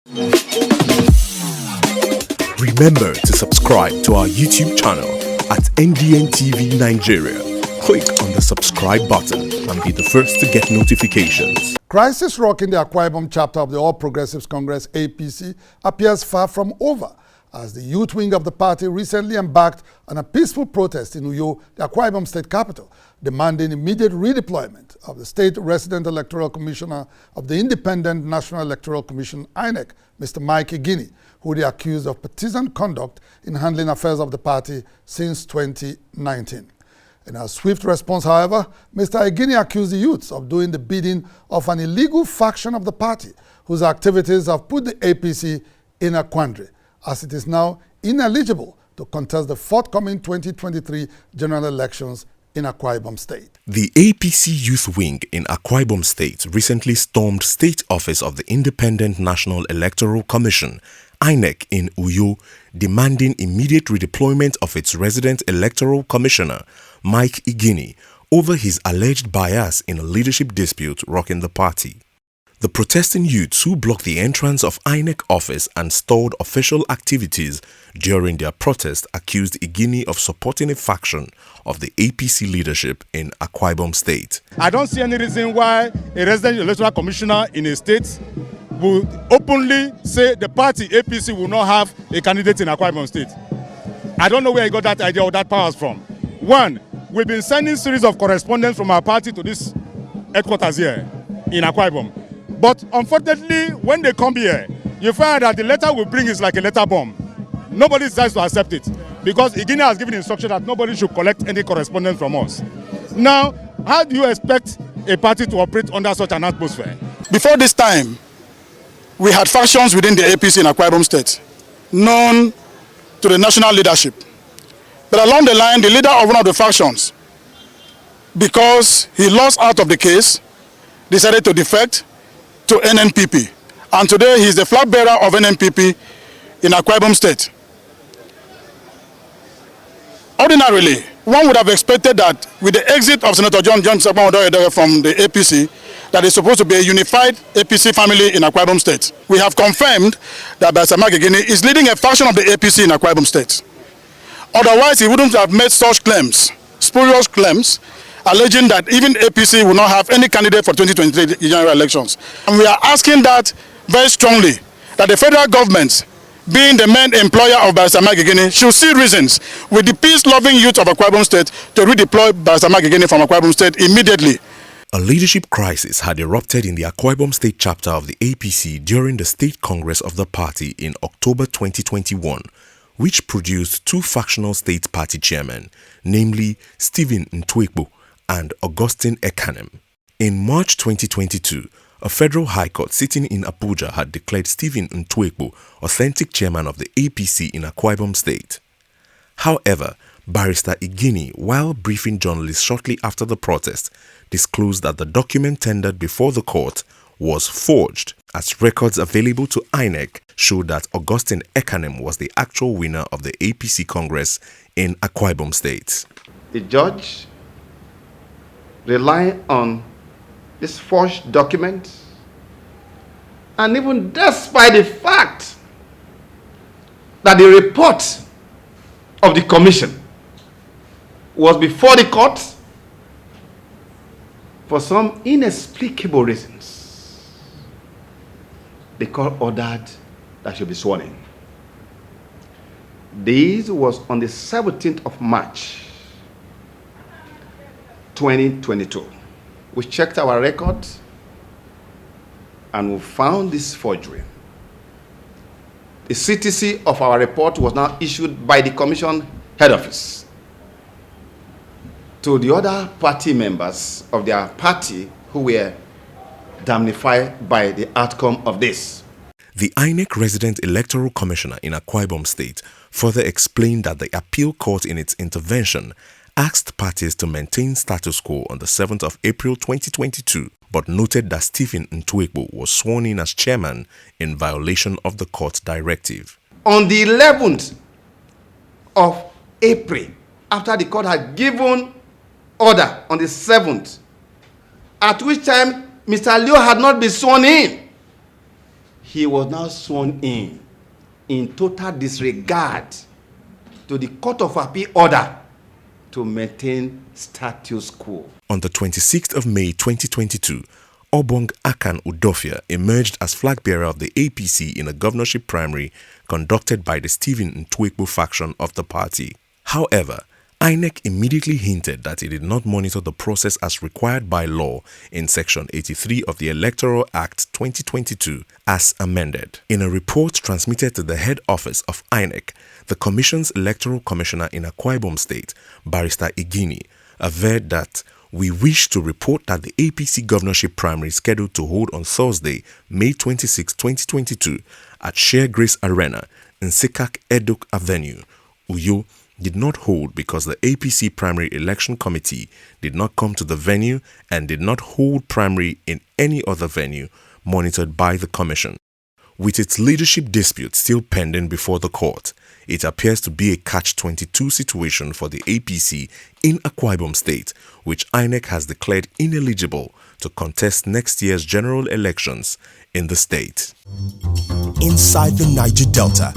Remember to subscribe to our YouTube channel at NDN TV Nigeria. Click on the subscribe button and be the first to get notifications. Crisis rocking the Akwa Ibom chapter of the All Progressives Congress APC appears far from over, as the youth wing of the party recently embarked on a peaceful protest in Uyo, the Akwa Ibom state capital, demanding immediate redeployment of the state resident electoral commissioner of the Independent National Electoral Commission, Inec, Mr. Mike Igini, who they accused of partisan conduct in handling affairs of the party since 2019. In a swift response, however, Mr. Igini accused the youths of doing the bidding of an illegal faction of the party, whose activities have put the APC in a quandary, as it is now ineligible to contest the forthcoming 2023 general elections in Akwa Ibom State. The APC Youth Wing in Akwa Ibom State recently stormed State Office of the Independent National Electoral Commission, Inec, in Uyo, demanding immediate redeployment of its resident electoral commissioner, Mike Igini, over his alleged bias in a leadership dispute rocking the party. The protesting youths who blocked the entrance of Inec office and stalled official activities during their protest accused Igini of supporting a faction of the APC leadership in Akwa Ibom State. I don't see any reason why a resident electoral commissioner in a state will openly say the party APC will not have a candidate in Akwa Ibom State. I don't know where he got that idea or that powers from. One, we've been sending series of correspondence from our party to this headquarters here in Akwa Ibom. But unfortunately, when they come here, you find that the letter we bring is like a letter bomb. Nobody decides to accept it because Igini has given instruction that nobody should collect any correspondence from us. Now, how do you expect a party to operate under such an atmosphere? Before this time, we had factions within the APC in Akwa Ibom State, known to the national leadership. But along the line, the leader of one of the factions, because he lost out of the case, decided to defect to NNPP. And today he is the flag bearer of NNPP in Akwa Ibom State. Ordinarily, one would have expected that with the exit of Senator John MAMODE from the APC, that is supposed to be a unified APC family in Akwa Ibom State. We have confirmed that Mr. Mike Igini is leading a faction of the APC in Akwa Ibom State. Otherwise, he wouldn't have made such claims, spurious claims, alleging that even APC will not have any candidate for 2023 general elections. And we are asking that very strongly, that the federal government, being the main employer of Mr. Mike Igini, should see reasons with the peace-loving youth of Akwa Ibom State to redeploy Mr. Mike Igini from Akwa Ibom State immediately. A leadership crisis had erupted in the Akwa Ibom State chapter of the APC during the State Congress of the party in October 2021, which produced two factional state party chairmen, namely Stephen Ntwekbo and Augustine Ekanem. In March 2022, a federal high court sitting in Abuja had declared Stephen Ntwekbo authentic chairman of the APC in Akwa Ibom State. However, Barrister Igini, while briefing journalists shortly after the protest, disclosed that the document tendered before the court was forged, as records available to Inec showed that Augustine Ekanem was the actual winner of the APC Congress in Akwa Ibom State. The judge, relying on this forged document, and even despite the fact that the report of the commission was before the court, for some inexplicable reasons, the court ordered that she be sworn in. This was on the 17th of March 2022. We checked our records and we found this forgery. The CTC of our report was now issued by the commission head office to the other party members of their party who were damnified by the outcome of this. The Inec resident electoral commissioner in Akwa Ibom State further explained that the appeal court in its intervention asked parties to maintain status quo on the 7th of April 2022, but noted that Stephen Ntwekbo was sworn in as chairman in violation of the court directive. On the 11th of April, after the court had given order on the 7th, at which time Mr. Leo had not been sworn in, he was now sworn in total disregard to the Court of Appeal order to maintain status quo. On the 26th of May 2022, Obong Akan Udofia emerged as flag bearer of the APC in a governorship primary conducted by the Stephen Ntwekbo faction of the party. However, Inec immediately hinted that it did not monitor the process as required by law in Section 83 of the Electoral Act 2022 as amended. In a report transmitted to the head office of Inec, the Commission's Electoral Commissioner in Akwa Ibom State, Barrister Igini, averred that we wish to report that the APC governorship primary scheduled to hold on Thursday, May 26, 2022 at Share Grace Arena in Sikak Edok Avenue, Uyo, did not hold because the APC Primary Election Committee did not come to the venue and did not hold primary in any other venue monitored by the Commission. With its leadership dispute still pending before the court, it appears to be a catch-22 situation for the APC in Akwa Ibom State, which Inec has declared ineligible to contest next year's general elections in the state. Inside the Niger Delta,